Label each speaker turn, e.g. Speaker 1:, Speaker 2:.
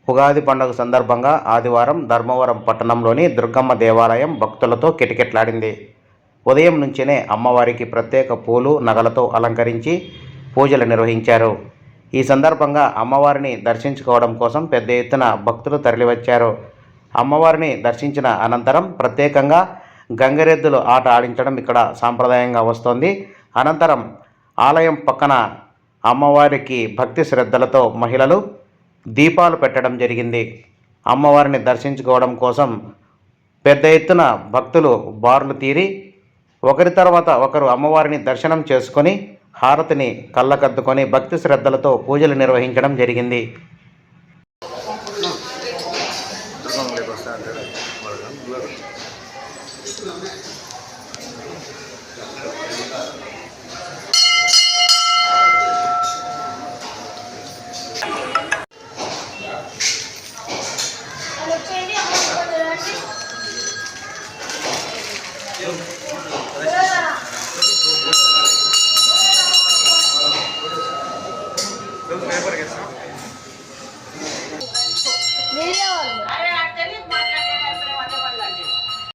Speaker 1: ఉగాది పండుగ సందర్భంగా ఆదివారం ధర్మవరం పట్టణంలోని దుర్గమ్మ దేవాలయం భక్తులతో కిటకిటలాడింది. ఉదయం నుంచినే అమ్మవారికి ప్రత్యేక పూలు, నగలతో అలంకరించి పూజలు నిర్వహించారు. ఈ సందర్భంగా అమ్మవారిని దర్శించుకోవడం కోసం పెద్ద ఎత్తున భక్తులు తరలివచ్చారు. అమ్మవారిని దర్శించిన అనంతరం ప్రత్యేకంగా గంగిరెద్దులు ఆట ఆడించడం ఇక్కడ సాంప్రదాయంగా వస్తోంది. అనంతరం ఆలయం పక్కన అమ్మవారికి భక్తి శ్రద్ధలతో మహిళలు దీపాలు పెట్టడం జరిగింది. అమ్మవారిని దర్శించుకోవడం కోసం పెద్ద ఎత్తున భక్తులు బారులు తీరి ఒకరి తర్వాత ఒకరు అమ్మవారిని దర్శనం చేసుకొని హారతిని కళ్ళకద్దుకొని భక్తి శ్రద్ధలతో పూజలు నిర్వహించడం జరిగింది.
Speaker 2: Video.